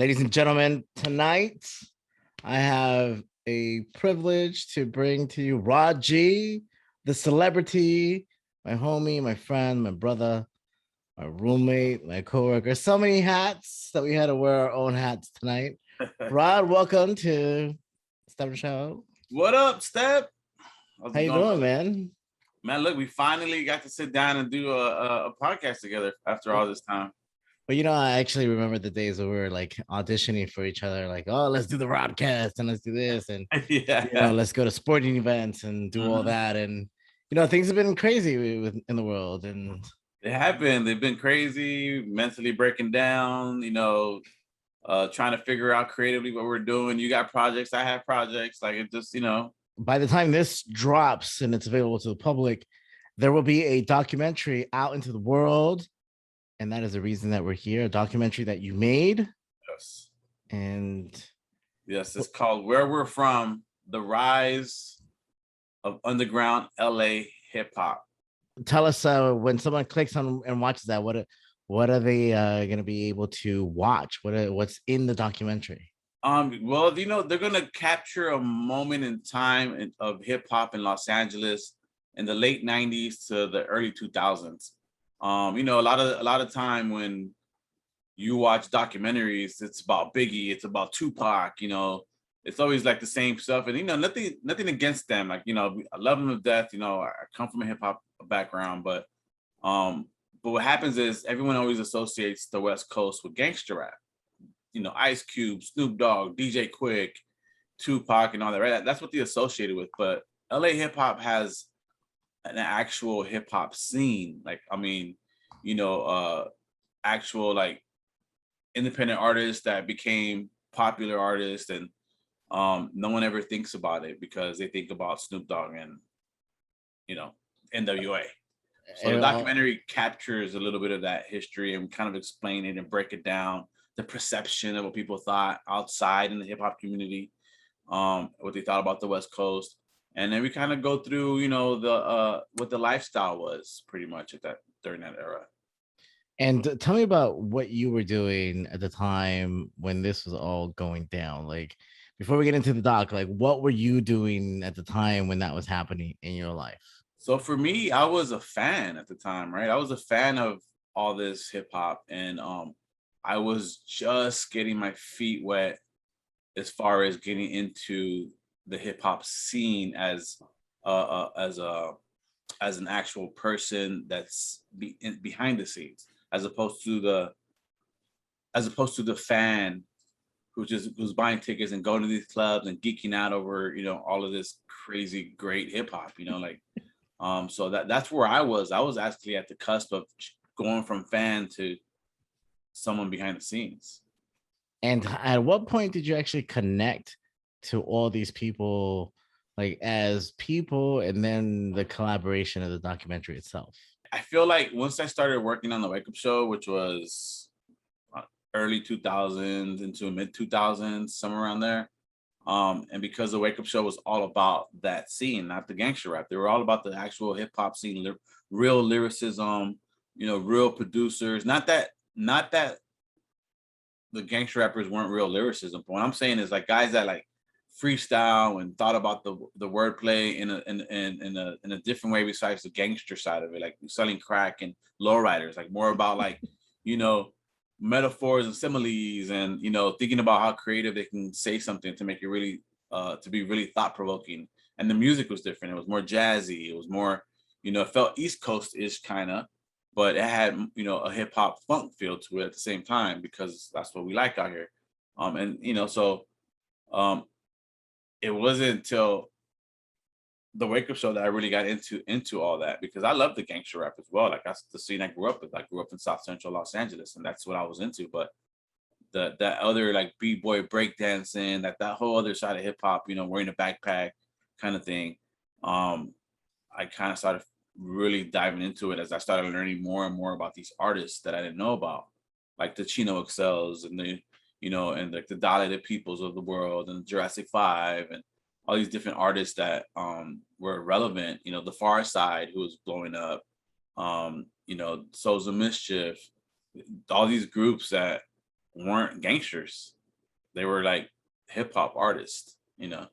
Ladies and gentlemen, tonight I have a privilege to bring to you Rod G, the celebrity, my homie, my friend, my brother, my roommate, my coworker. So many hats that we had to wear our own hats tonight. Rod, welcome to Step Show. What up, Step? How's How it you going, doing, brother? man? Man, look, we finally got to sit down and do a podcast together after all this time. But I actually remember the days where we were like auditioning for each other, like, oh, let's do the Rodcast and let's do this and Yeah. let's go to sporting events and do all Mhm. that. And things have been crazy in the world. And It happened. They've been crazy, mentally breaking down, trying to figure out creatively what we're doing. You got projects, I have projects. Like it just. by the time this drops and it's available to the public, there will be a documentary out into the world. And that is the reason that we're here, a documentary that you made. Yes. And Yes, it's called Where We're From, The Rise of Underground LA Hip Hop. tell us, when someone clicks on and watches that, what are they going to be able to watch? What's in the documentary? Well, they're gonna capture a moment in time of hip hop in Los Angeles in the late '90s to the early 2000s. A lot of time when you watch documentaries, it's about Biggie, it's about Tupac. It's always like the same stuff, and nothing against them. Like I love them to death. I come from a hip hop background, but what happens is everyone always associates the West Coast with gangster rap. Ice Cube, Snoop Dogg, DJ Quick, Tupac, and all that, right? That's what they associated with. But LA hip hop has an actual hip hop scene. Like, I mean, actual like independent artists that became popular artists, and no one ever thinks about it because they think about Snoop Dogg and you know NWA. So the documentary captures a little bit of that history and kind of explain it and break it down, the perception of what people thought outside in the hip hop community, what they thought about the West Coast. And then we kind of go through, the what the lifestyle was pretty much during that era. And tell me about what you were doing at the time when this was all going down. Like, before we get into the doc, like, what were you doing at the time when that was happening in your life? So for me, I was a fan at the time, right? I was a fan of all this hip hop, and I was just getting my feet wet as far as getting into the hip hop scene as an actual person that's behind the scenes, as opposed to the fan who's buying tickets and going to these clubs and geeking out over all of this crazy great hip hop. So that's where I was. I was actually at the cusp of going from fan to someone behind the scenes. And at what point did you actually connect to all these people, like as people, and then the collaboration of the documentary itself? I feel like once I started working on the Wake Up Show, which was early 2000s into mid 2000s, somewhere around there. And because the Wake Up Show was all about that scene, not the gangster rap, they were all about the actual hip hop scene, real lyricism, real producers. Not that the gangster rappers weren't real lyricism. But what I'm saying is like guys that like freestyle and thought about the wordplay in a different way besides the gangster side of it, like selling crack and lowriders, like more about like you know metaphors and similes, and thinking about how creative they can say something to make it really to be really thought provoking. And the music was different. It was more jazzy. It was more it felt East Coast ish kind of, but it had a hip hop funk feel to it at the same time because that's what we like out here. And so um it wasn't until the Wake Up Show that I really got into all that, because I love the gangster rap as well. Like that's the scene I grew up with. I grew up in South Central Los Angeles, and that's what I was into. But that other like b-boy breakdancing, that whole other side of hip hop, wearing a backpack kind of thing. I kind of started really diving into it as I started learning more and more about these artists that I didn't know about, like the Chino Excels and and like the Dolly the Peoples of the world and Jurassic 5 and all these different artists that were relevant. The Far Side, who was blowing up, Souls of Mischief, all these groups that weren't gangsters. They were like hip hop artists, you know.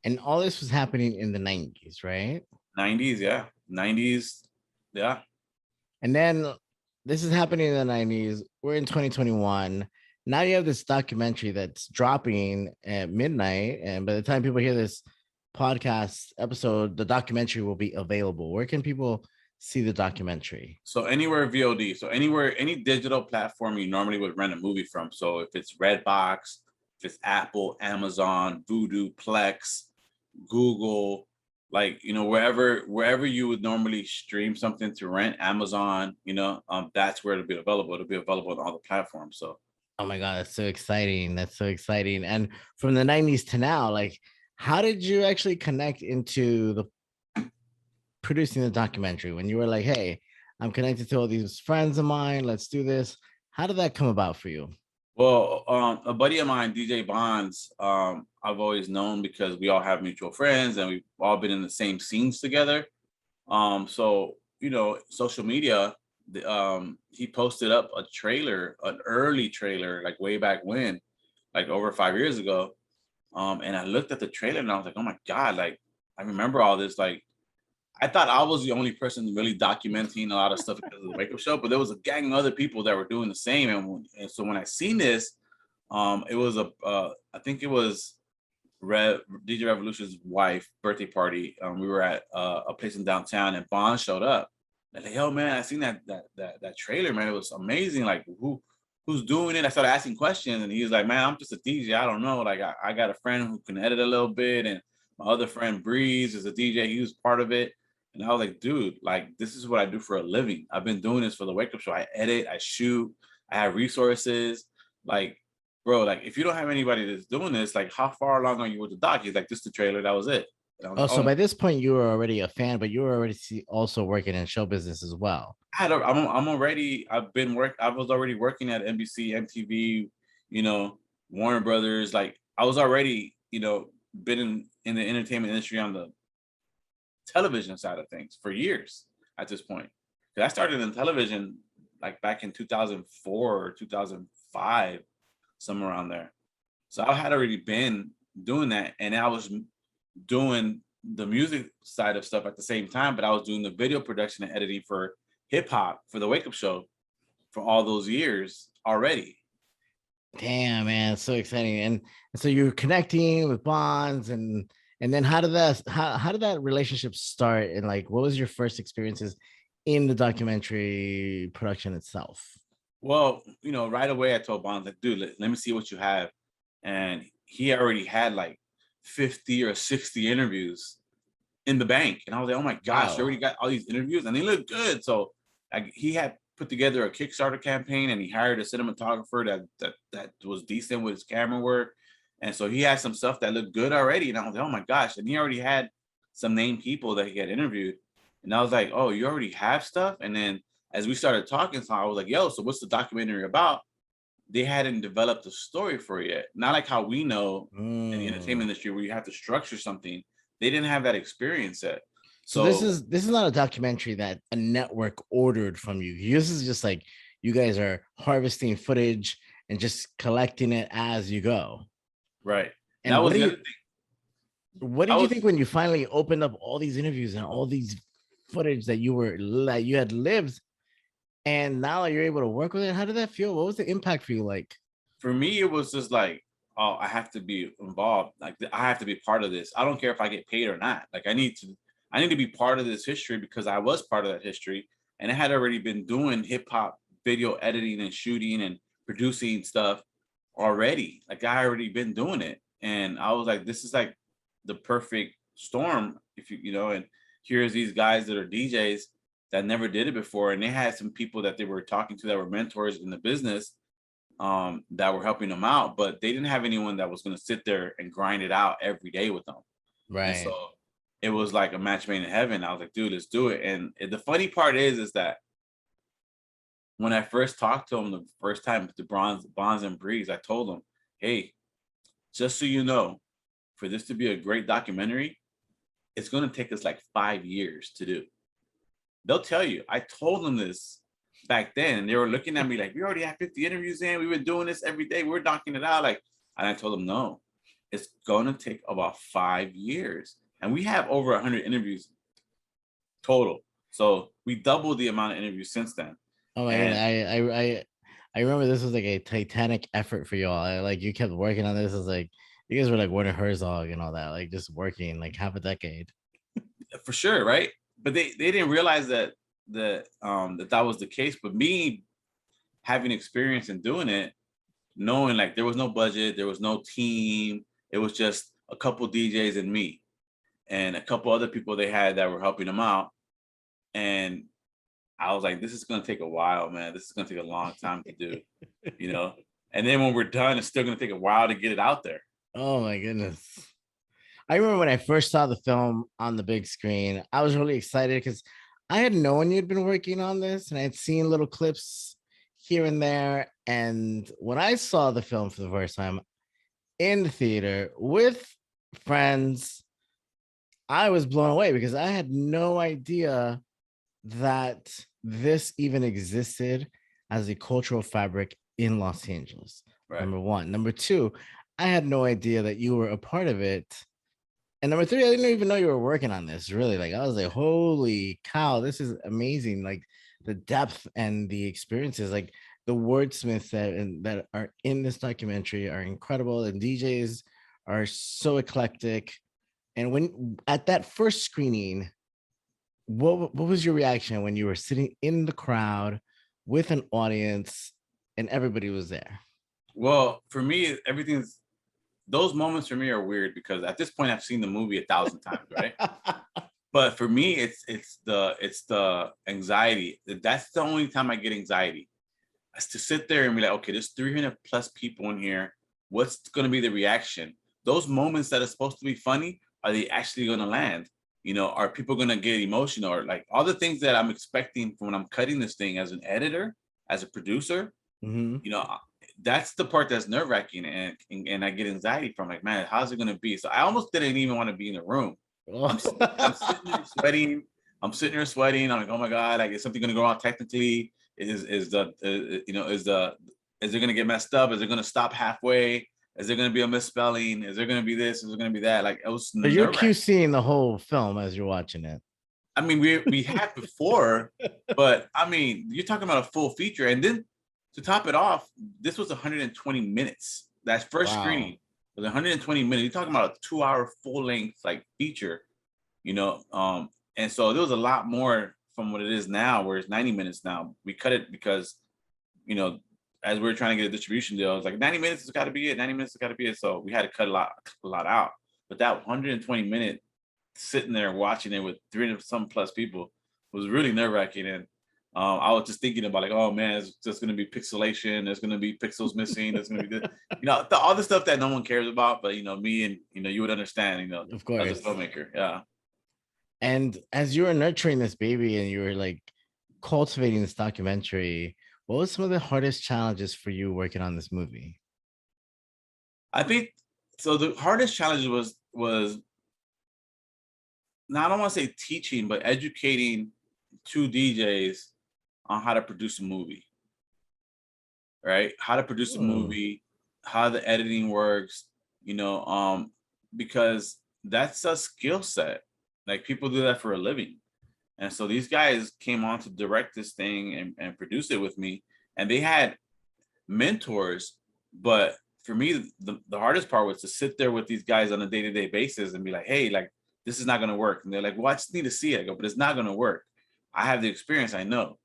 And all this was happening in the 90s, right? 90s, yeah. 90s, yeah. And then this is happening in the 90s. We're in 2021. Now you have this documentary that's dropping at midnight. And by the time people hear this podcast episode, the documentary will be available. Where can people see the documentary? So anywhere VOD, so anywhere, any digital platform you normally would rent a movie from. So if it's Redbox, if it's Apple, Amazon, Vudu, Plex, Google, like, you know, wherever you would normally stream something to rent, Amazon, you know, that's where it'll be available. It'll be available on all the platforms. So Oh my God, that's so exciting. That's so exciting. And from the 90s to now, like, how did you actually connect into the producing the documentary when you were like, hey, I'm connected to all these friends of mine. Let's do this. How did that come about for you? well, a buddy of mine, DJ Bonds, I've always known because we all have mutual friends and we've all been in the same scenes together. So you know, social media, he posted up a trailer, an early trailer, like way back when, like over 5 years ago. And I looked at the trailer and I was like, oh my God, like I remember all this. Like I thought I was the only person really documenting a lot of stuff because of the Wake Up Show, but there was a gang of other people that were doing the same. And so when I seen this, it was I think it was DJ Revolution's wife birthday party. We were at a place in downtown, and Bond showed up. And like, yo, man, I seen that trailer, man. It was amazing. Like, who's doing it? I started asking questions, and he was like, man, I'm just a DJ. I don't know. Like, I got a friend who can edit a little bit, and my other friend Breeze is a DJ. He was part of it. And I was like, dude, like, this is what I do for a living. I've been doing this for the Wake Up Show. I edit, I shoot, I have resources. Like, bro, like if you don't have anybody that's doing this, like how far along are you with the doc? He's like, this the trailer, that was it. And I was Oh, like, so oh, by this point you were already a fan, but you were already also working in show business as well. I'm already, I was already working at NBC, MTV, you know, Warner Brothers. Like I was already, you know, been in the entertainment industry on the television side of things for years at this point. 'Cause I started in television like back in 2004 or 2005, somewhere around there. So I had already been doing that, and I was doing the music side of stuff at the same time, but I was doing the video production and editing for hip hop for the Wake Up Show for all those years already. Damn, man, so exciting. And so you're connecting with Bonds, and then how did that relationship start? And like what was your first experiences in the documentary production itself? Well, you know, right away I told Bonds, like, dude, let me see what you have. And he already had like 50 or 60 interviews in the bank. And I was like, oh my gosh, you Wow. already got all these interviews and they look good. So like he had put together a Kickstarter campaign and he hired a cinematographer that was decent with his camera work. And so he had some stuff that looked good already. And I was like, oh my gosh. And he already had some named people that he had interviewed. And I was like, oh, you already have stuff? And then as we started talking, so I was like, yo, so what's the documentary about? They hadn't developed a story for it yet. Not like how we know in the Mm. entertainment industry where you have to structure something. They didn't have that experience yet. So this So is this is not a documentary that a network ordered from you. This is just like you guys are harvesting footage and just collecting it as you go. right. And And that was the other thing. what I did you was think when you finally opened up all these interviews and all these footage that you had lived, and now you're able to work with it? How did that feel? What was the impact for you like? for me, it was just like, oh, I have to be involved. Like I have to be part of this. I don't care if I get paid or not. Like I need to be part of this history because I was part of that history. And I had already been doing hip hop video editing and shooting and producing stuff already. Like I already been doing it. And I was like, this is like the perfect storm. If you know, and here's these guys that are DJs that never did it before. And they had some people that they were talking to that were mentors in the business that were helping them out, but they didn't have anyone that was going to sit there and grind it out every day with them. And so Right. it was like a match made in heaven. I was like, dude, let's do it. And the funny part is that when I first talked to him the first time, the Bonds and Breeze, I told him, hey, just so you know, for this to be a great documentary, it's going to take us like 5 years to do. They'll tell you. I told them this back then. And they were looking at me like, we already have 50 interviews in. We've been doing this every day. We're knocking it out. Like, and I told them, no, it's going to take about 5 years. And we have over 100 interviews total. So we doubled the amount of interviews since then. Oh my god, And I remember this was like a titanic effort for y'all. Like you kept working on this. It's like you guys were like Werner Herzog and all that, like just working like half a decade. for sure, right? But they didn't realize that was the case. But me having experience in doing it, knowing like there was no budget, there was no team, it was just a couple DJs and me and a couple other people they had that were helping them out. And I was like, this is gonna take a while, man. This is gonna take a long time to do, you know. And then when we're done, it's still gonna take a while to get it out there. Oh my goodness. I remember when I first saw the film on the big screen, I was really excited because I had known you'd been working on this and I'd seen little clips here and there. And when I saw the film for the first time in the theater with friends, I was blown away because I had no idea that this even existed as a cultural fabric in Los Angeles. Right. Number one. Number two, I had no idea that you were a part of it. And number three, I didn't even know you were working on this. Really, like I was like, "Holy cow, this is amazing!" Like the depth and the experiences, like the wordsmiths that are in this documentary are incredible, and DJs are so eclectic. And when at that first screening, what was your reaction when you were sitting in the crowd with an audience and everybody was there? Well, for me, those moments for me are weird because at this point I've seen the movie 1,000 times, right? But for me, it's the anxiety. That's the only time I get anxiety. Is to sit there and be like, okay, there's 300 plus people in here. What's going to be the reaction? Those moments that are supposed to be funny, are they actually going to land? You know, are people going to get emotional? Or like all the things that I'm expecting from when I'm cutting this thing as an editor, as a producer, Mhm. you know, that's the part that's nerve wracking, and I get anxiety from like, man, how's it gonna be? So I almost didn't even want to be in the room. I'm sitting there sweating. I'm sitting there sweating. I'm like, oh my god, like is something gonna go wrong technically? Is the you know is it gonna get messed up? Is it gonna stop halfway? Is there gonna be a misspelling? Is there gonna be this? Is there gonna be that? Like it was But you're nerve wracking. QCing the whole film as you're watching it. I mean, we had before, but I mean, you're talking about a full feature, and then to top it off, this was 120 minutes. That first Wow. screening was 120 minutes. You're talking about a 2-hour full length like feature, you know. And so there was a lot more from what it is now, where it's 90 minutes now. We cut it because, you know, as we were trying to get a distribution deal, it's like 90 minutes has got to be it. 90 minutes has got to be it. So we had to cut a lot out. But that 120-minute sitting there watching it with 300 some plus people was really nerve wracking. And I was just thinking about like, oh man, it's just going to be pixelation. There's going to be pixels missing. There's going to be this, you know, all the stuff that no one cares about. But you know, me and you know, you would understand, you know, Of as a course. filmmaker. Yeah. And as you were nurturing this baby and you were like cultivating this documentary, what was some of the hardest challenges for you working on this movie? I think so. The hardest challenge was now I don't want to say teaching, but educating two DJs on how to produce a movie, right? How to produce a Hmm. movie, how the editing works, you know, because that's a skill set. Like people do that for a living. And so these guys came on to direct this thing and produce it with me. And they had mentors, but for me, the hardest part was to sit there with these guys on a day-to-day basis and be like, hey, like this is not gonna work. And they're like, well, I just need to see it. I go, but it's not gonna work. I have the experience, I know.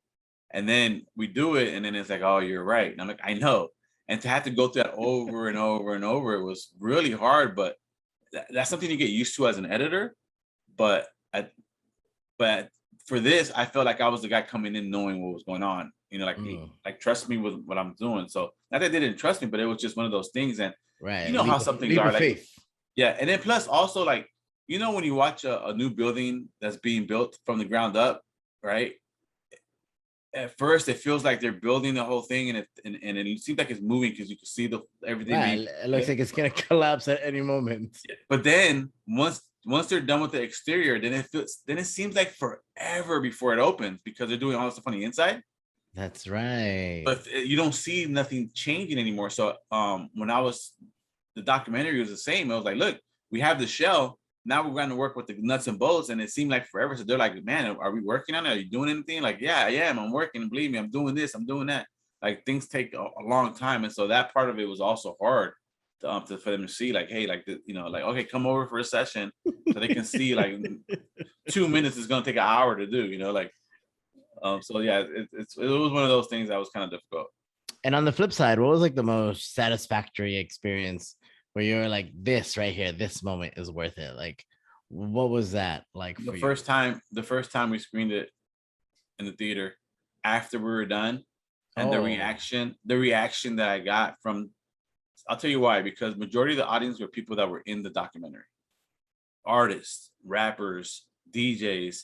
And then we do it, and then it's like, oh, you're right. And I'm like, I know. And to have to go through that over and over and over, it was really hard. But that's something you get used to as an editor. But but for this, I felt like I was the guy coming in knowing what was going on. You know, Mm, like trust me with what I'm doing. So not that they didn't trust me, but it was just one of those things. And you right. know how some things Leap are of like, faith. yeah. And then plus also like, you know, when you watch a new building that's being built from the ground up, right? At first it feels like they're building the whole thing and it seems like it's moving because you can see the everything Right. being It looks like it's gonna collapse at any moment. but then once they're done with the exterior, then it seems like forever before it opens because they're doing all this stuff on the inside. That's right. But you don't see nothing changing anymore. So when the documentary was the same. I was like, look, we have the shell. Now we're going to work with the nuts and bolts. And it seemed like forever. So they're like, man, are we working on it? Are you doing anything? Like, yeah, I am. I'm working. Believe me, I'm doing this. I'm doing that. Like things take a long time. And so that part of it was also hard for them to see like, hey, like, like, okay, come over for a session so they can see like 2 minutes is going to take an hour to do, like, so yeah, it was one of those things that was kind of difficult. And on the flip side, what was like the most satisfactory experience where you're like, this right here, this moment is worth it? Like, what was that like The for you? first time we screened it in the theater after we were done, and the Oh, reaction that I got from, I'll tell you why, because majority of the audience were people that were in the documentary, artists, rappers, DJs,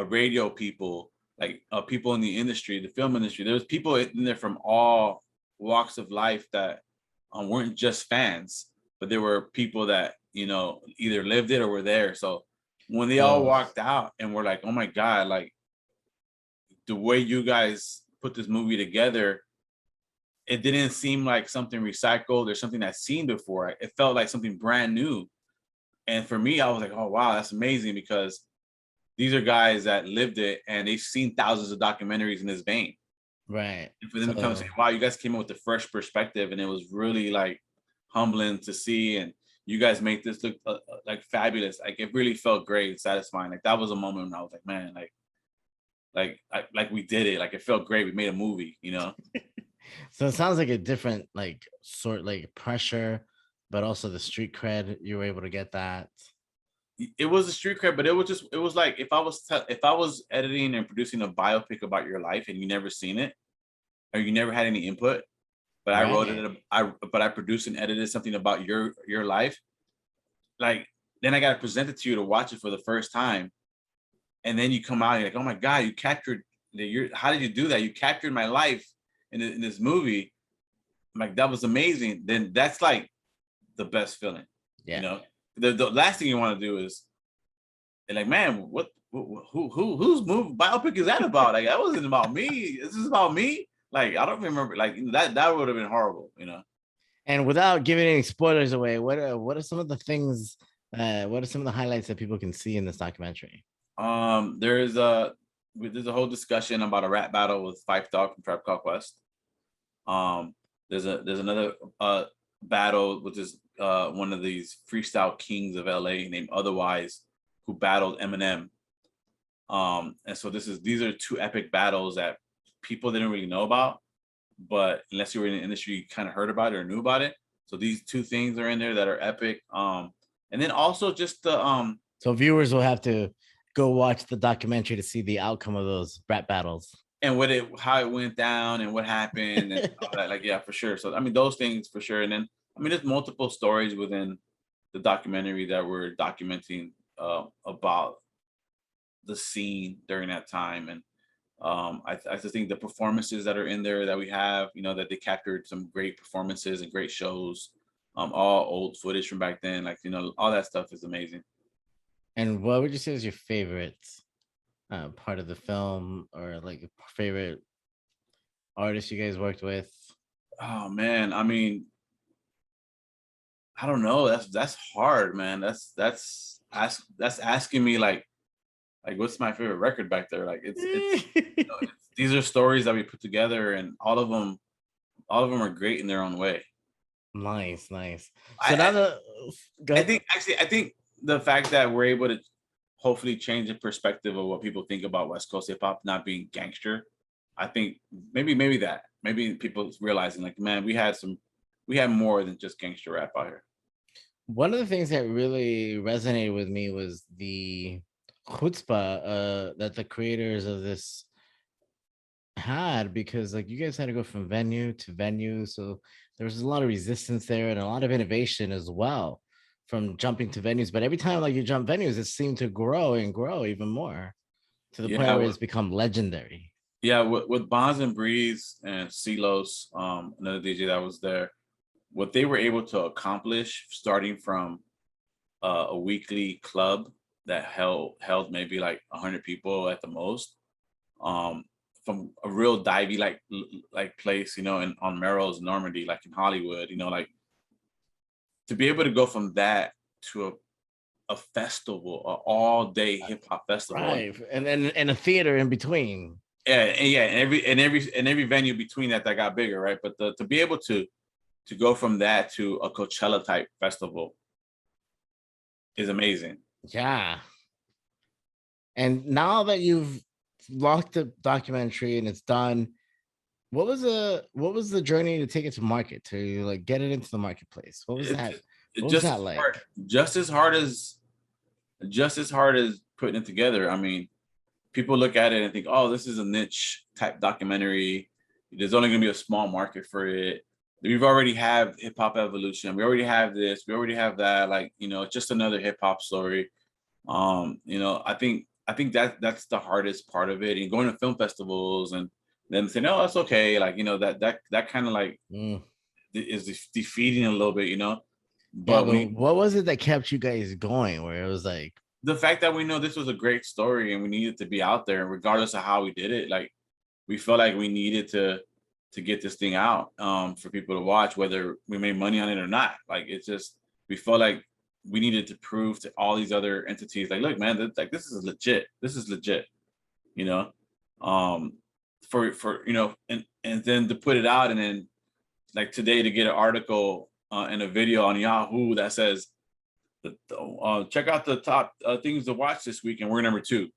radio people, like people in the industry, the film industry. There was people in there from all walks of life that weren't just fans, but there were people that either lived it or were there. So when they all both. walked out and were like, "Oh my god!" Like the way you guys put this movie together, it didn't seem like something recycled or something I've seen before. It felt like something brand new. And for me, I was like, "Oh wow, that's amazing!" Because these are guys that lived it and they've seen thousands of documentaries in this vein. Right. And for them to come and say, So wow, you guys came in with a fresh perspective, and it was really like humbling to see. And you guys made this look like fabulous. Like it really felt great and satisfying. Like that was a moment when I was like, man, like we did it. Like it felt great. We made a movie. so it sounds like a different like sort like pressure, but also the street cred, you were able to get that. It was a street cred, but it was like if I was editing and producing a biopic about your life and you never seen it or you never had any input, but I wrote Right. it. But I produced and edited something about your life. Like then I got to present it to you to watch it for the first time, and then you come out and you're like, oh my god, you captured how did you do that? You captured my life in this movie. I'm like that was amazing. Then that's like the best feeling. You Yeah. know, the last thing you want to do is like, man, whose movie biopic is that about? Like that wasn't about me. This is about me. Like I don't remember. Like that would have been horrible. And without giving any spoilers away, what are some of the things what are some of the highlights that people can see in this documentary? There's a whole discussion about a rap battle with Fife Dog from Tribe Called Quest. There's another battle with this one of these freestyle kings of LA named Otherwise, who battled Eminem. And so these are two epic battles that people didn't really know about, but unless you were in the industry, you kind of heard about it or knew about it. So these two things are in there that are epic. And then also just the So viewers will have to go watch the documentary to see the outcome of those rap battles. and how it went down and what happened and all that. Like, yeah, for sure. So I mean, those things for sure. And then I mean, there's multiple stories within the documentary that we're documenting about the scene during that time. And I just think the performances that are in there that we have, that they captured some great performances and great shows. All old footage from back then, like all that stuff is amazing. And what would you say is your favorite part of the film, or like favorite artist you guys worked with? Oh man, I mean, I don't know. That's hard, man. That's asking me like what's my favorite record back there. Like these are stories that we put together, and all of them are great in their own way. Nice, nice. So now I the go I ahead. think actually I think the fact that we're able to hopefully change the perspective of what people think about West Coast hip hop not being gangster. I think maybe people realizing like, man, we had more than just gangster rap out here. One of the things that really resonated with me was the chutzpah that the creators of this had, because like you guys had to go from venue to venue, so there was a lot of resistance there and a lot of innovation as well from jumping to venues. But every time like you jump venues, it seemed to grow and grow even more to the point Yeah, where it's become legendary. yeah, with Bonds and Breeze and Silos, another DJ that was there, what they were able to accomplish starting from a weekly club that held maybe like 100 people at the most, um, from a real divey like place, you know, in on Melrose, Normandy, like in Hollywood, you know, like to be able to go from that to a festival, a all day hip hop festival, and Right. And a theater in between. yeah, and every venue between that got bigger, right? But to be able to go from that to a Coachella type festival is amazing. Yeah. And now that you've locked the documentary and it's done, what was the journey to take it to market, to like get it into the marketplace? What was It, that? it What was just that as hard, like? just as hard as just as hard as putting it together. I mean, people look at it and think, oh, this is a niche type documentary. There's only going to be a small market for it. We've already have hip hop evolution. We already have this. We already have that. Like, you know, it's just another hip hop story. You know, I think that's the hardest part of it. And going to film festivals and then saying, no, that's okay. Like, you know, that kind of like Mm. is defeating a little bit, you know. Yeah, But but we what was it that kept you guys going? Where it was like, the fact that we know this was a great story and we needed to be out there, regardless of how we did it, like we felt like we needed to get this thing out for people to watch, whether we made money on it or not. Like it's just we felt like we needed to prove to all these other entities, like, look, man, like this is legit. This is legit, you know. Um, for you know, and then to put it out, and then like today to get an article and a video on Yahoo that says check out the top things to watch this week, and we're number two.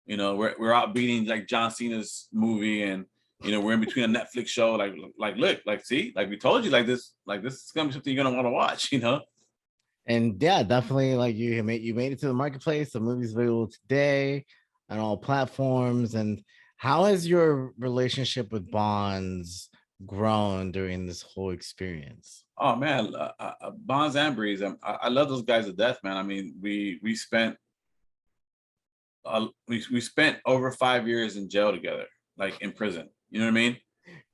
You know, we're out beating like John Cena's movie, and you know we're in between a Netflix show. Like look, like see, like we told you, like this is gonna be something you're gonna want to watch. You know. and yeah, definitely like you made it to the marketplace. The movie's available today on all platforms. And how has your relationship with Bonds grown during this whole experience? Oh man, Bonds and Breeze, I love those guys to death, man. I mean, we spent over 5 years in jail together, like in prison. You know what I mean?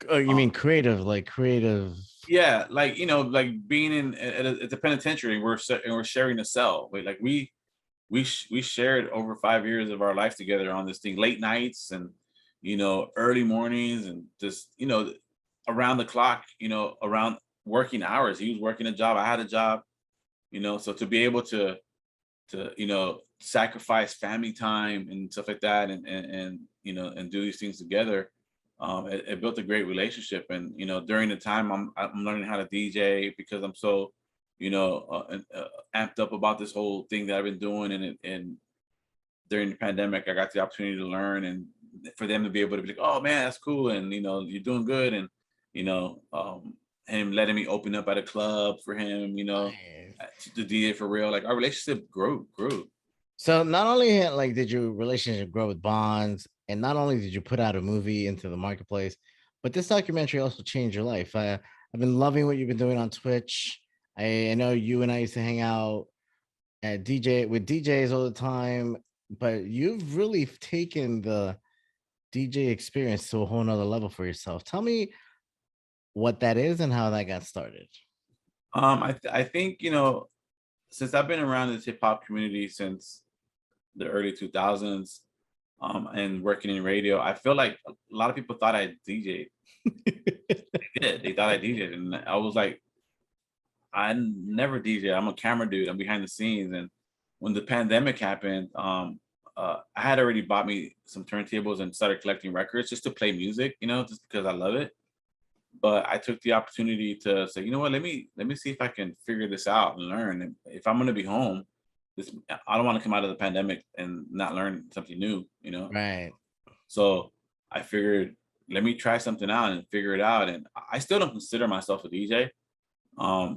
Oh, you Um, mean creative, like creative. yeah, like you know, like being in at the penitentiary, we're sharing a cell. Like we shared over 5 years of our life together on this thing, late nights and you know early mornings and just you know around the clock, you know, around working hours. He was working a job, I had a job, you know, so to be able to you know sacrifice family time and stuff like that and you know and do these things together, it built a great relationship. And you know during the time I'm learning how to DJ because I'm so you know amped up about this whole thing that I've been doing. And during the pandemic I got the opportunity to learn, and for them to be able to be like, oh man, that's cool, and you know you're doing good. And you know him letting me open up at a club for him, you know, Nice. to DJ for real, like our relationship grew. So not only like did your relationship grow with Bonds, and not only did you put out a movie into the marketplace, but this documentary also changed your life. I've been loving what you've been doing on Twitch. I know you and I used to hang out at DJ with DJs all the time, but you've really taken the DJ experience to a whole nother level for yourself. Tell me what that is and how that got started. I think you know since I've been around this hip hop community since the early 2000s, and working in radio, I feel like a lot of people thought I DJ'd. They thought I DJ'd, and I was like, I never DJ. I'm a camera dude. I'm behind the scenes. And when the pandemic happened, I had already bought me some turntables and started collecting records just to play music, you know, just because I love it. But I took the opportunity to say, you know what, let me see if I can figure this out and learn. And if I'm gonna be home, this I don't want to come out of the pandemic and not learn something new, you know. Right. So I figured let me try something out and figure it out. And I still don't consider myself a DJ,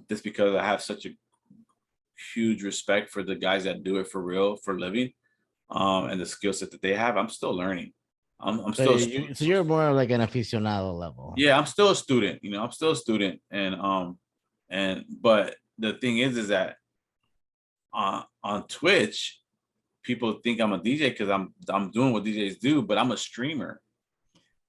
just because I have such a huge respect for the guys that do it for real for a living, and the skill set that they have. I'm still learning. I'm So still a you student. so you're more like an aficionado level. Yeah, I'm still a student. You know, I'm still a student. And but the thing is that on Twitch, people think I'm a DJ because I'm doing what DJs do, but I'm a streamer,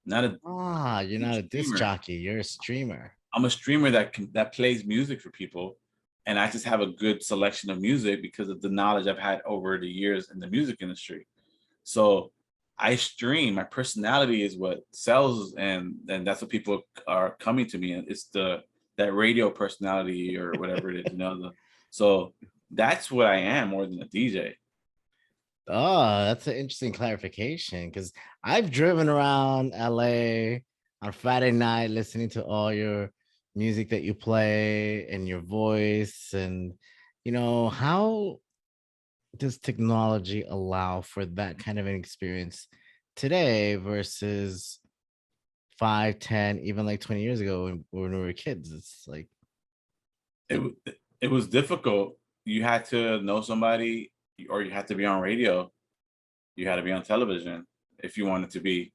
not a Ah, you're not a disc streamer. jockey, you're a streamer. I'm a streamer that plays music for people, and I just have a good selection of music because of the knowledge I've had over the years in the music industry. So I stream. My personality is what sells, and that's what people are coming to me. And it's that radio personality or whatever it is, so that's what I am more than a DJ. Oh, that's an interesting clarification because I've driven around LA on Friday night listening to all your music that you play and your voice. And, how does technology allow for that kind of an experience today versus 5, 10, even like 20 years ago when we were kids? It's like, It was difficult. You had to know somebody, or you had to be on radio. You had to be on television if you wanted to be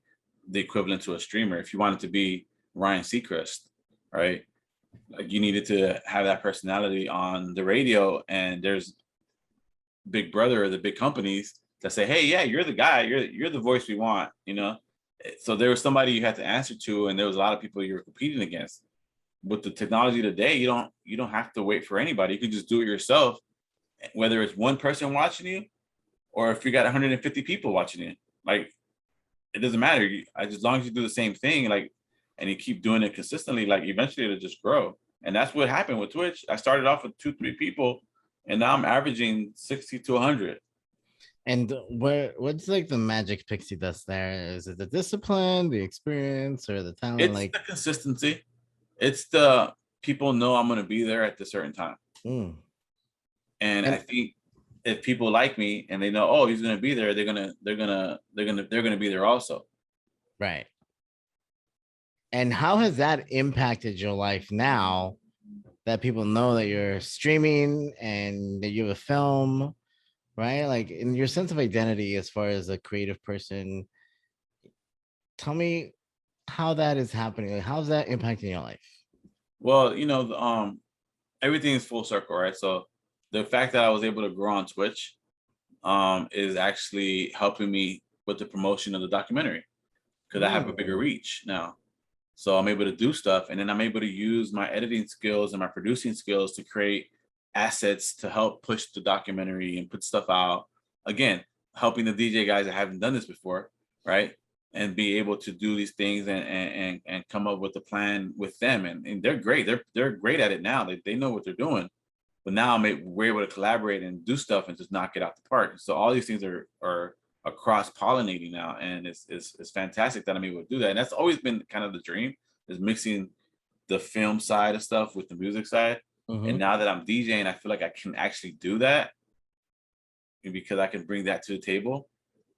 the equivalent to a streamer. If you wanted to be Ryan Seacrest, right? Like you needed to have that personality on the radio, and there's Big Brother or the big companies that say, "Hey, yeah, you're the guy. You're the voice we want." So there was somebody you had to answer to, and there was a lot of people you were competing against. With the technology today, you don't have to wait for anybody. You can just do it yourself, whether it's one person watching you or if you got 150 people watching you. Like it doesn't matter. As long as you do the same thing, like, and you keep doing it consistently, like eventually it'll just grow. And that's what happened with Twitch. I started off with 2, 3 people, and now I'm averaging 60 to 100. and what's like the magic pixie dust there? Is it the discipline, the experience, or the talent? It's Like, the consistency. It's the people know I'm going to be there at the certain time. mm. And I And think if people like me and they know, oh, he's going to be there, they're gonna be there also. right. And how has that impacted your life now that people know that you're streaming and that you have a film, right? Like in your sense of identity as far as a creative person, tell me how that is happening. Like, how's that impacting your life? Well, everything is full circle, right? So the fact that I was able to grow on Twitch is actually helping me with the promotion of the documentary because I have a bigger Mm, reach now. So I'm able to do stuff, and then I'm able to use my editing skills and my producing skills to create assets to help push the documentary and put stuff out. Again, helping the DJ guys that haven't done this before, right? And be able to do these things and come up with a plan with them. And they're great. They're great at it now. They know what they're doing. But now we're able to collaborate and do stuff and just knock it out the park. So all these things are cross pollinating now, and it's fantastic that I'm able to do that. And that's always been kind of the dream, is mixing the film side of stuff with the music side. And mhm. now that I'm DJing, I feel like I can actually do that because I can bring that to the table.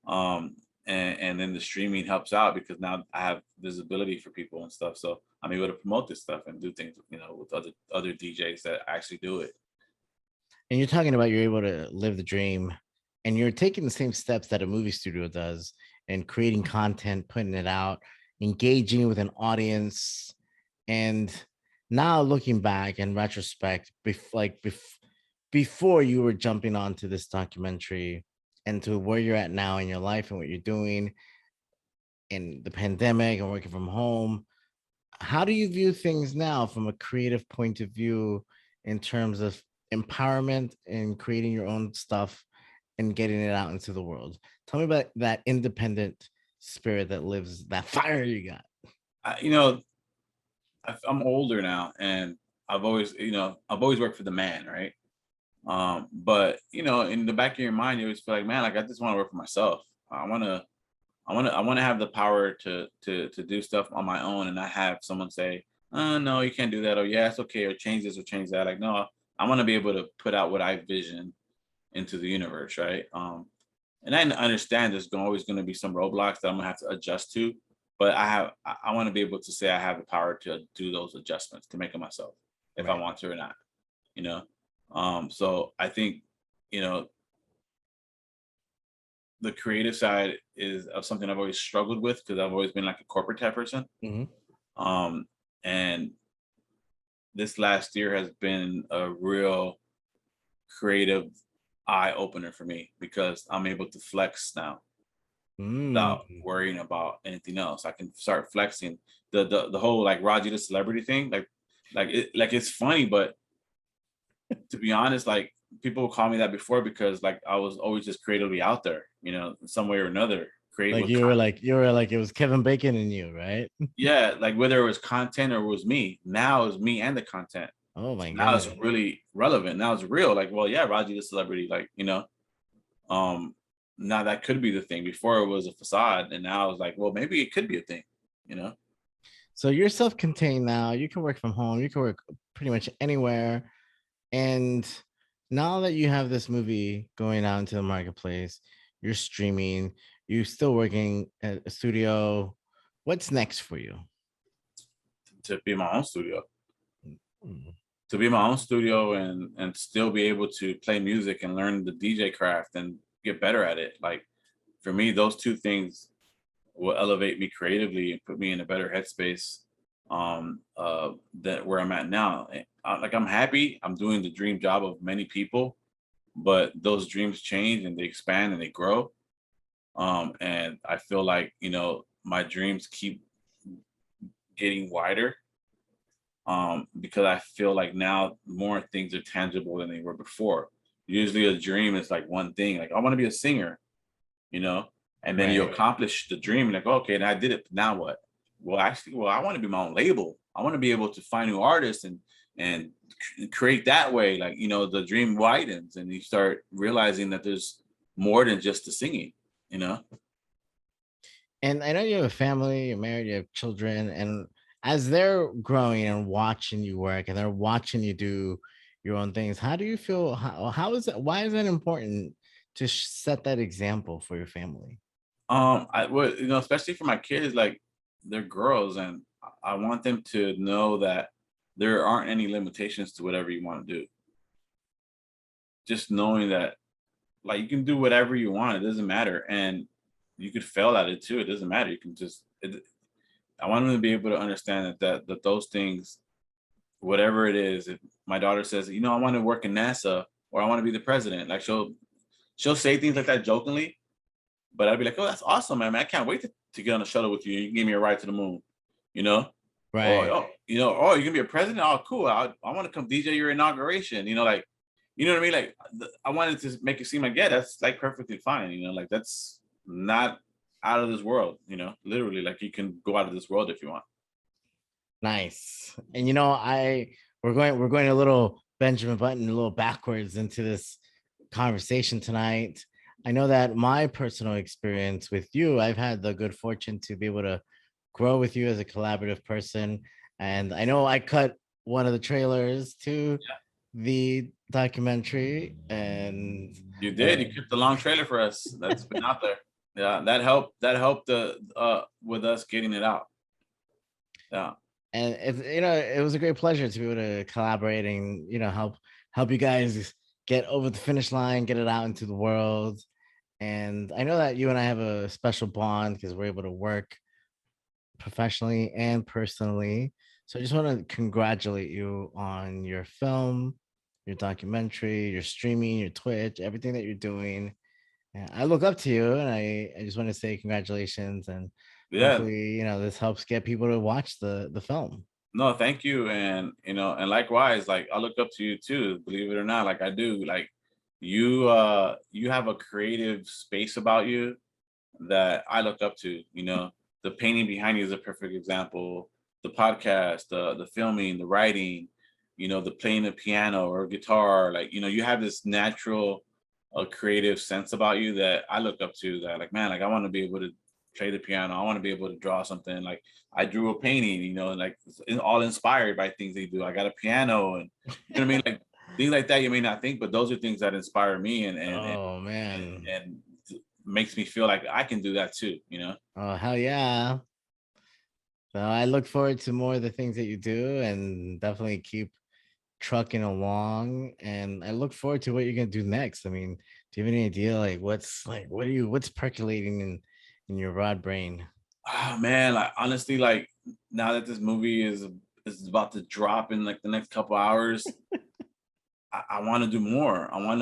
Um, and then the streaming helps out because now I have visibility for people and stuff. So I'm able to promote this stuff and do things, with other DJs that actually do it. And you're talking about you're able to live the dream and you're taking the same steps that a movie studio does and creating content, putting it out, engaging with an audience. And now looking back in retrospect, before you were jumping onto this documentary and to where you're at now in your life and what you're doing in the pandemic and working from home, how do you view things now from a creative point of view in terms of empowerment and creating your own stuff and getting it out into the world? Tell me about that independent spirit that lives, that fire you got. I, you know, I'm older now, and I've always worked for the man, right? But in the back of your mind, you always feel like, man, like I just want to work for myself. I want to have the power to do stuff on my own and not have someone say, no, you can't do that, or yeah, it's okay, or change this or change that. Like, no, I want to be able to put out what I vision into the universe, right? And I understand there's always going to be some roadblocks that I'm gonna have to adjust to, but I want to be able to say I have the power to do those adjustments to make it myself if I Right. want to or not, you know. So I think you know the creative side is of something I've always struggled with because I've always been like a corporate type person. Mhm. Um, and this last year has been a real creative eye opener for me because I'm able to flex now without Mm. worrying about anything else. I can start flexing the whole like Raji the celebrity thing. Like it's funny, but to be honest, like people would call me that before because like I was always just creatively out there, in some way or another, create Like with you were like it was Kevin Bacon in you, right? yeah, like whether it was content or it was me. Now it's me and the content. Oh So my now it's goodness. really relevant. Now it's real. Like, well, yeah, Raji the celebrity, like, um, now that could be the thing. Before it was a facade, and now it's like, well, maybe it could be a thing, you know? So you're self-contained now. You can work from home. You can work pretty much anywhere. And now that you have this movie going out into the marketplace, you're streaming, you're still working at a studio. What's next for you? To be my own studio. Mm. To be my own studio and still be able to play music and learn the DJ craft and get better at it. Like for me, those two things will elevate me creatively and put me in a better headspace that where I'm at now. Like I'm happy. I'm doing the dream job of many people, but those dreams change and they expand and they grow. And I feel like, my dreams keep getting wider because I feel like now more things are tangible than they were before. Usually a dream is like one thing, like I want to be a singer, you know, and then you Right. accomplish the dream, like, okay, and I did it. Now what? Well, I want to be my own label. I want to be able to find new artists and create that way. Like, the dream widens and you start realizing that there's more than just the singing, you know? And I know you have a family, you're married, you have children, and as they're growing and watching you work and they're watching you do your own things, how do you feel? How is it? Why is that important to set that example for your family? I would, especially for my kids, like they're girls, and I want them to know that there aren't any limitations to whatever you want to do. Just knowing that, like, you can do whatever you want, it doesn't matter, and you could fail at it too. It doesn't matter. You can just. I want them to be able to understand that those things, whatever it is, if my daughter says, I want to work in NASA or I want to be the president, like she'll say things like that jokingly, but I'd be like, oh, that's awesome, man. I can't wait to get on the shuttle with you. You can give me a ride to the moon, you know? Or, Right. oh, you're gonna be a president? Oh, cool. I want to come DJ your inauguration, like, you know what I mean? Like, I wanted to make it seem like, yeah, that's like perfectly fine, like that's not out of this world, literally, like you can go out of this world if you want. Nice. And I we're going a little Benjamin Button, a little backwards into this conversation tonight. I know that my personal experience with you, I've had the good fortune to be able to grow with you as a collaborative person. And I know I cut one of the trailers to the documentary and You uh, did. You kept the long trailer for us. That's been out there. Yeah, that helped. That helped with us getting it out. Yeah. and it was a great pleasure to be able to collaborate and help you guys get over the finish line, get it out into the world. And I know that you and I have a special bond because we're able to work professionally and personally. So I just want to congratulate you on your film, your documentary, your streaming, your Twitch, everything that you're doing. And I look up to you, and I just want to say congratulations, and Yeah. hopefully this helps get people to watch the film. No, thank you. And and likewise, like I look up to you too, believe it or not. Like I do. Like you have a creative space about you that I look up to. The painting behind you is a perfect example. The podcast, the filming, the writing, the playing the piano or guitar. Like, you have this natural creative sense about you that I look up to, that like, man, like I want to be able to play the piano. I want to be able to draw something. Like I drew a painting, and like all inspired by things they do. I got a piano and you know what I mean? Like things like that you may not think, but those are things that inspire me Oh man. and makes me feel like I can do that too. Oh hell yeah. So I look forward to more of the things that you do, and definitely keep trucking along. And I look forward to what you're gonna do next. I mean, do you have any idea like what's percolating in your rod brain? Oh man, like honestly, like now that this movie is about to drop in like the next couple hours, I want to do more. I want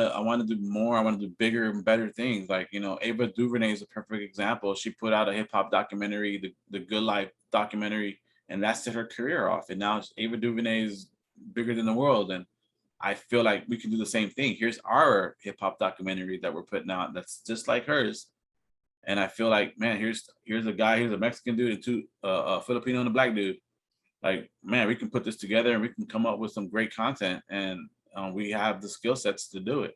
to do more. I want to do bigger and better things. Like, Ava DuVernay is a perfect example. She put out a hip hop documentary, the Good Life documentary, and that set her career off. And now Ava DuVernay is bigger than the world. And I feel like we can do the same thing. Here's our hip hop documentary that we're putting out that's just like hers. And I feel like, man, here's a guy, here's a Mexican dude, and two a Filipino and a black dude. Like, man, we can put this together and we can come up with some great content, and we have the skill sets to do it.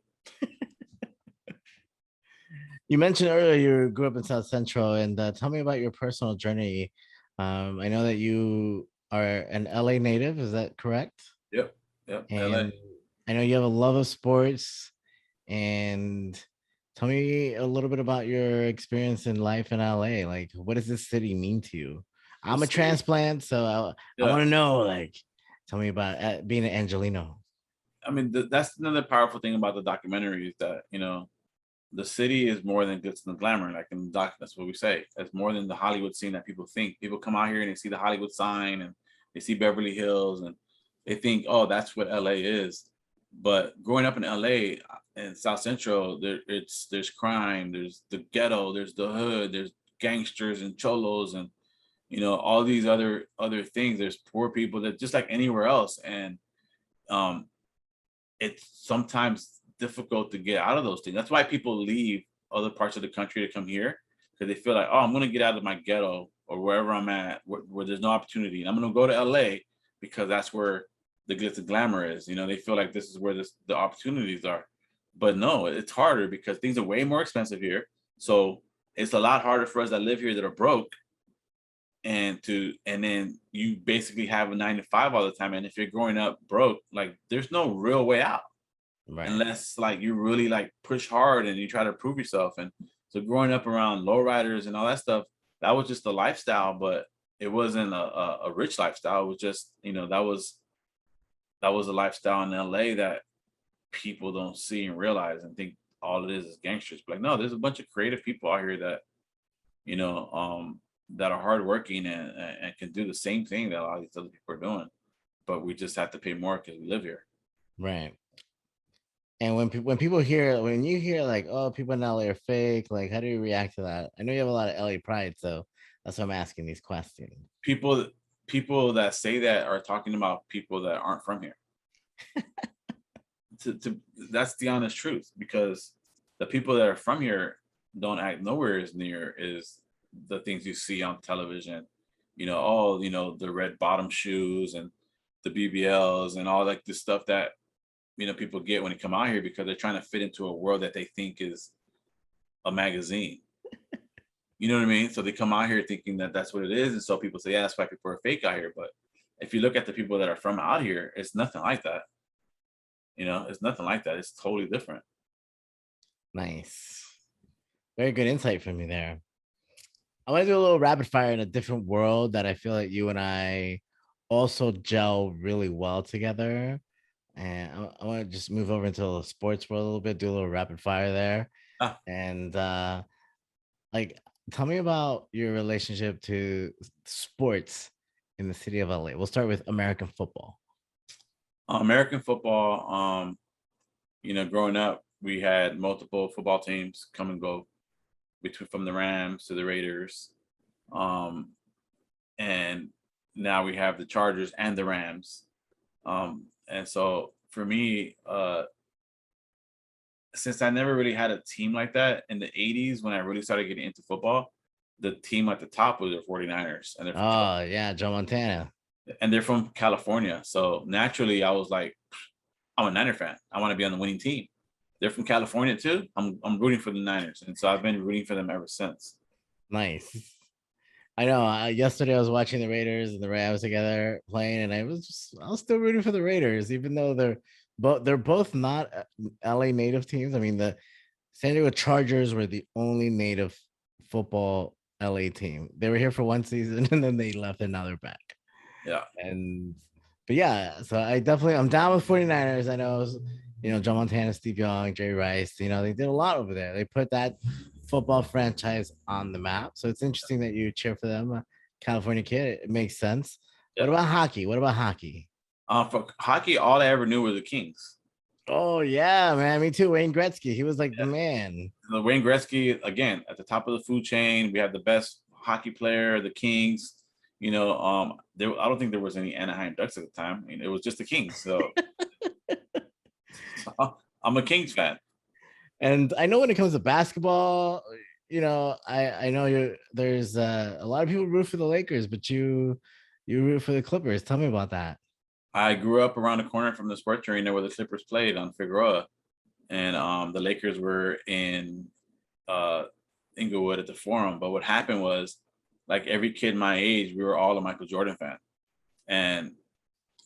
You mentioned earlier you grew up in South Central, and tell me about your personal journey. I know that you are an LA native. Is that correct? Yep, yep. LA. And I know you have a love of sports. And tell me a little bit about your experience in life in LA. Like, what does this city mean to you? The I'm a city. transplant, so I Yeah. want to know. Like, tell me about being an Angelino. I mean, that's another powerful thing about the documentary is that, the city is more than glitz and glamour. Like in the doc, that's what we say. It's more than the Hollywood scene that people think. People come out here and they see the Hollywood sign and they see Beverly Hills and they think, oh, that's what LA is. But growing up in LA and South Central, there's crime, there's the ghetto, there's the hood, there's gangsters and cholos and all these other things. There's poor people that just like anywhere else. And um it's sometimes difficult to get out of those things. That's why people leave other parts of the country to come here, because they feel like, oh, I'm going to get out of my ghetto or wherever I'm at, where there's no opportunity, and I'm going to go to LA because that's where the glitz and glamour is. They feel like this is where the opportunities are, but no, it's harder because things are way more expensive here. So it's a lot harder for us that live here that are broke, and then you basically have a 9 to 5 all the time. And if you're growing up broke, like there's no real way out Right. unless like you really like push hard and you try to prove yourself. And so growing up around lowriders and all that stuff, that was just a lifestyle, but it wasn't a rich lifestyle. It was just, that was a lifestyle in LA that people don't see and realize and think all it is gangsters. But like, no, there's a bunch of creative people out here that, you know, um, that are hardworking and can do the same thing that a lot of these other people are doing. But we just have to pay more because we live here. Right. And when people hear when you hear like, oh, people in LA are fake, like, how do you react to that? I know you have a lot of LA pride, so that's why I'm asking these questions. People that say that are talking about people that aren't from here. To That's the honest truth, because the people that are from here don't act nowhere as near as the things you see on television. All the red bottom shoes and the BBLs and all like the stuff that people get when they come out here because they're trying to fit into a world that they think is a magazine. You know what I mean? So they come out here thinking that that's what it is, and so people say, "Yeah, that's why people are fake out here." But if you look at the people that are from out here, it's nothing like that. It's nothing like that. It's totally different. Nice. Very good insight from you there. I want to do a little rapid fire in a different world that I feel like you and I also gel really well together. And I want to just move over into the sports world a little bit, do a little rapid fire there. Ah, And like, tell me about your relationship to sports in the city of LA. We'll start with American football. American football. Growing up, we had multiple football teams come and go between from the Rams to the Raiders, um, and now we have the Chargers and the Rams. And so for me, since I never really had a team like that in the 80s when I really started getting into football, the team at the top was the 49ers, and they're from Oh, yeah, Joe Montana. California. So naturally, I was like, I'm a Niner fan. I want to be on the winning team. They're from California too. I'm rooting for the Niners, and so I've been rooting for them ever since. Nice. I know. Yesterday I was watching the Raiders and the Rams together playing, and I was still rooting for the Raiders, even though they're both not LA native teams. I mean, the San Diego Chargers were the only native football LA team. They were here for one season and then they left, and now they're back. Yeah, And but yeah, so I'm down with 49ers. I know, Joe Montana, Steve Young, Jerry Rice, they did a lot over there. They put that football franchise on the map. So it's interesting that you cheer for them. California kid, it makes sense. What yeah. about hockey? What about hockey? For hockey, all I ever knew were the Kings. Oh yeah, man. Me too. Wayne Gretzky. He was like the man. The Wayne Gretzky, again, at the top of the food chain. We had the best hockey player, the Kings. I don't think there was any Anaheim Ducks at the time. I mean, it was just the Kings. So, so I'm a Kings fan. And I know when it comes to basketball, I know there's a lot of people root for the Lakers, but you root for the Clippers. Tell me about that. I grew up around the corner from the sports arena where the Clippers played on Figueroa, and the Lakers were in uh, Inglewood at the Forum. But what happened was, like every kid my age, we were all a Michael Jordan fan, and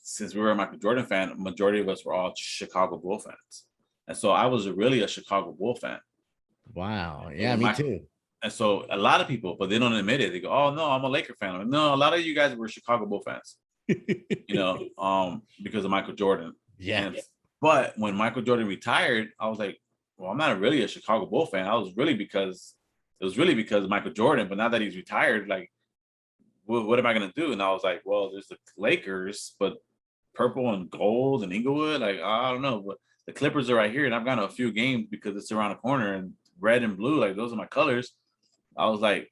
since we were a Michael Jordan fan, majority of us were all Chicago Bull fans, and so I was really a Chicago Bull fan. Wow. So Yeah, when me Michael, too. and so a lot of people, but they don't admit it. They go, "Oh no, I'm a Laker fan." I'm like, no, a lot of you guys were Chicago Bull fans, because of Michael Jordan. And Yes. but when Michael Jordan retired, I was like, well, I'm not really a Chicago Bull fan. It was really because of Michael Jordan. But now that he's retired, like, what am I gonna do? And I was like, well, there's the Lakers, but purple and gold and Inglewood, like I don't know, but the Clippers are right here, and I've gone to a few games because it's around the corner, and red and blue, like those are my colors. I was like,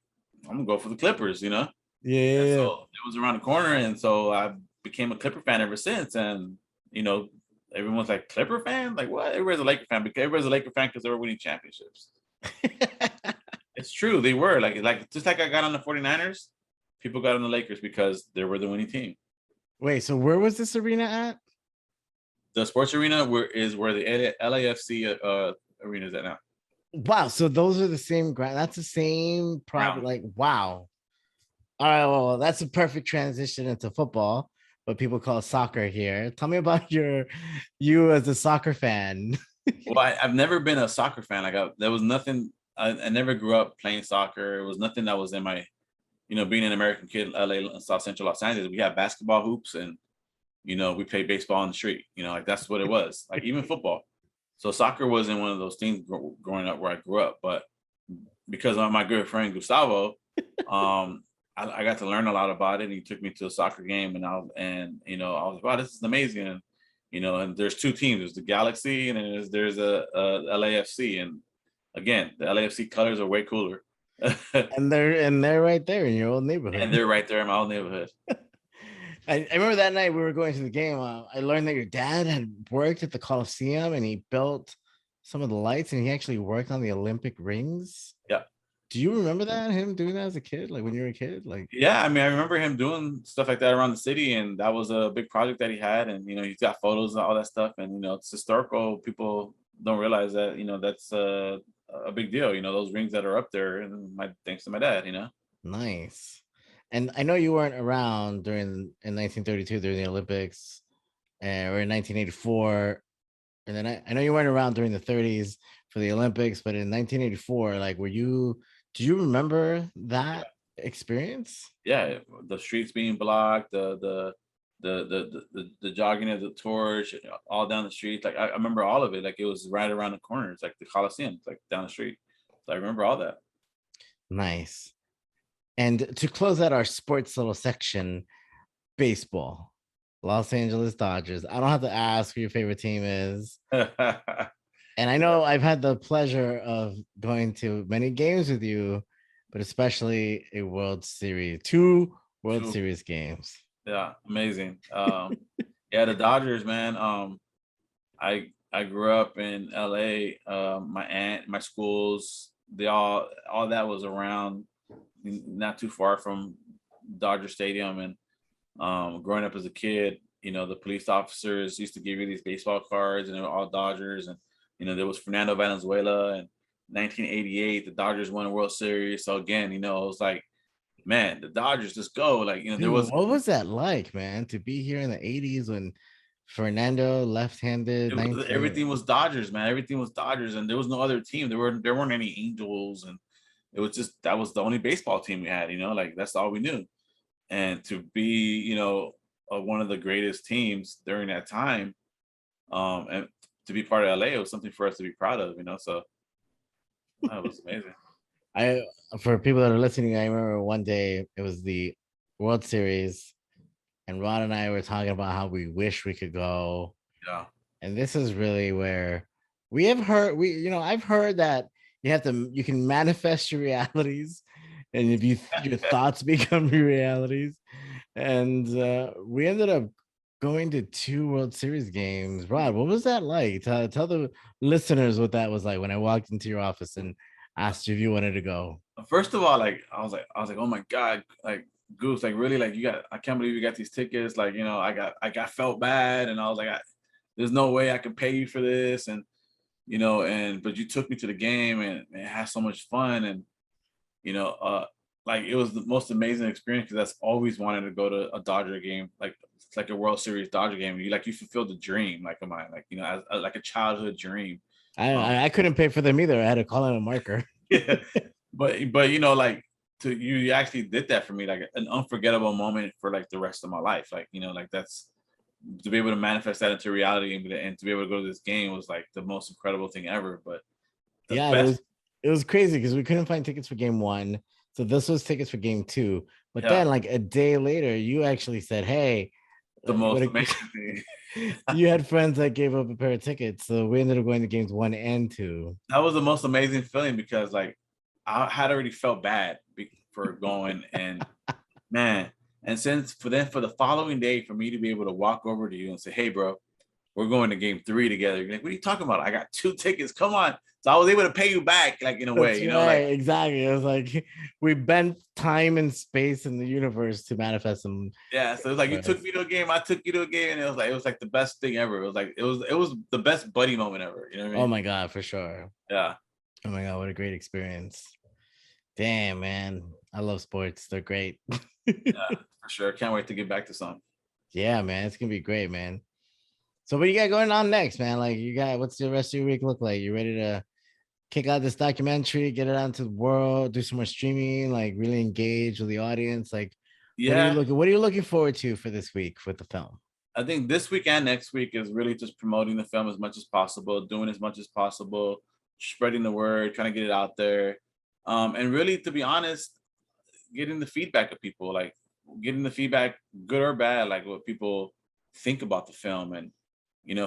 I'm gonna go for the Clippers, And so Yeah. it was around the corner, and so I became a Clipper fan ever since. And you know, everyone's like Clipper fan, like what? Everybody's a Laker fan because everybody's a Laker fan because they were winning championships. It's true, they were like just like I got on the 49ers, people got on the Lakers because they were the winning team. Wait, so where was this arena at? The sports arena is where the LAFC arena is at now. Wow, so those are the same ground. That's the same property. Ground. Like, wow. All right, well, that's a perfect transition into football, what people call soccer here. Tell me about you as a soccer fan. Well, I've never been a soccer fan. There was nothing. I never grew up playing soccer. It was nothing that was in my, being an American kid in LA and South Central Los Angeles. We had basketball hoops, and we played baseball on the street. Like that's what it was. Like even football. So soccer wasn't one of those things growing up where I grew up. But because of my good friend Gustavo, I got to learn a lot about it. And he took me to a soccer game, and I was like, wow, this is amazing. And there's two teams. There's the Galaxy, and then there's a LAFC. And again, the LAFC colors are way cooler. And they're right there in your old And neighborhood. they're right there in my old neighborhood. I remember that night we were going to the game. I learned that your dad had worked at the Coliseum and he built some of the lights and he actually worked on the Olympic rings. Yeah. Do you remember that, him doing that as a kid? Like when you were a kid? Like, Yeah, I mean, I remember him doing stuff like that around the city, and that was a big project that he had. And he's got photos and all that stuff, and it's historical. People don't realize that that's a big deal. Those rings that are up there, and my thanks to my dad. nice. And I know you weren't around in 1932 during the Olympics, or in 1984. And then I know you weren't around during the 30s for the Olympics, but in 1984, like, do you remember Yeah, that experience? yeah, the streets being blocked, the jogging of the torch, all down the street. Like I remember all of it. Like it was right around the corner. It's like the Coliseum, it's like down the street. So I remember all that. Nice. And to close out our sports little section, baseball, Los Angeles Dodgers. I don't have to ask who your favorite team is. And I know I've had the pleasure of going to many games with you, but especially a World Series, two World True. Series games. Yeah, amazing. Yeah, the Dodgers, man. I grew up in LA. My aunt, my schools, they all that was around, not too far from Dodger Stadium. And growing up as a kid, the police officers used to give you these baseball cards, and they were all Dodgers. And there was Fernando Valenzuela, and 1988, the Dodgers won a World Series. So again, it was like, man, the Dodgers just go. Like, there Dude, was what was that like, man, to be here in the 80s when Fernando left-handed 19? everything was Dodgers, man. Everything was Dodgers, and there was no other team. There weren't any Angels, and it was just that was the only baseball team we had. Like that's all we knew. And to be, one of the greatest teams during that time, and to be part of LA, it was something for us to be proud of. So that was amazing. I For people that are listening, I remember one day it was the World Series, and Ron and I were talking about how we wish we could go. Yeah. And this is really where I've heard that you can manifest your realities, and if your thoughts become your realities. And we ended up going to two World Series games. Rod, what was that like? Tell the listeners what that was like when I walked into your office and asked you if you wanted to go. First of all, like I was like, oh my god, like Goose, like really, like I can't believe you got these tickets. Like, I felt bad, and I was like, there's no way I could pay you for this, and but you took me to the game and had so much fun, and you know, uh, like it was the most amazing experience because that's always wanted to go to a Dodger game, like it's like a World Series Dodger game. You fulfilled the dream, like of mine, like as like a childhood dream. I Um, I, I couldn't pay for them either. I had to call in a marker. yeah, but like you actually did that for me, like an unforgettable moment for like the rest of my life. Like like that's to be able to manifest that into reality and to be able to go to this game was like the most incredible thing ever. But the Yeah, best, it was crazy because we couldn't find tickets for game one. So this was tickets for game two. But yeah, then like a day later, you actually said, hey, the you most wanna amazing thing. you had friends that gave up a pair of tickets. So we ended up going to games one and two. That was the most amazing feeling because like I had already felt bad for going, and man, and since for the following day for me to be able to walk over to you and say, hey bro, we're going to game three together. You're like, what are you talking about? I got two tickets. Come on. So I was able to pay you back, like in a way, That's like right, exactly. It was like we bent time and space in the universe to manifest them yeah. So it's like for you took us. me to a game, I took you to a game, and it was like the best thing ever. It was like it was the best buddy moment ever. You know what I Oh mean? my god, for sure. Yeah, Oh my god, what a great experience. Damn, man. I love sports. They're great. yeah, for sure. Can't wait to get back to some. Yeah, man. It's gonna be great, man. So what you got going on next, man? Like you got what's the rest of your week look like? You ready to kick out this documentary, get it out into the world, do some more streaming, like really engage with the audience? Like Yeah, what are you looking forward to for this week with the film? I think this week and next week is really just promoting the film as much as possible, doing as much as possible, spreading the word, trying to get it out there. And really, to be honest, getting the feedback of people, like getting the feedback, good or bad, like what people think about the film. And,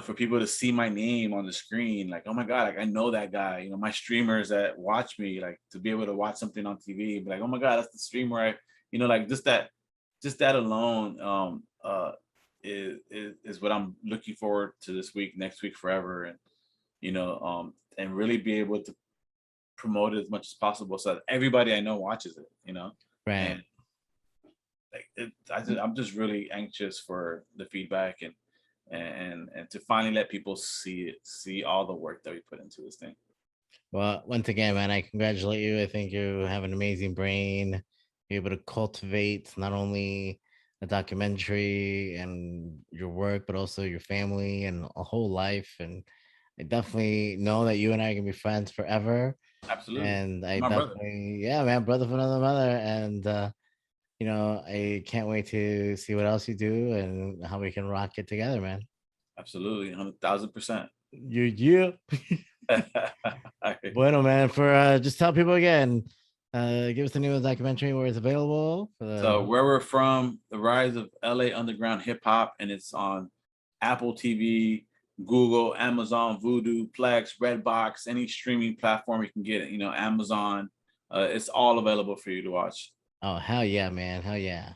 for people to see my name on the screen, like, oh my God, like I know that guy, my streamers that watch me, like to be able to watch something on TV, be like, oh my God, that's the streamer. Like just that alone, is what I'm looking forward to this week, next week, forever. And really be able to promote it as much as possible so that everybody I know watches it. Right. And like I'm just really anxious for the feedback and to finally let people see all the work that we put into this thing. Well, once again, man, I congratulate you. I think you have an amazing brain. You're able to cultivate not only a documentary and your work, but also your family and a whole life. And I definitely know that you and I are gonna be friends forever. Absolutely. And I My brother. definitely, yeah, man, brother from another mother. And I can't wait to see what else you do and how we can rock it together, man. Absolutely. 100,000%. You. Bueno, man. For just tell people again, give us the name of the documentary where it's available. For So the where we're from, the rise of LA underground hip hop, and it's on Apple TV, Google, Amazon, Vudu, Plex, Redbox, any streaming platform you can get it. Amazon. It's all available for you to watch. oh hell yeah, man, hell yeah.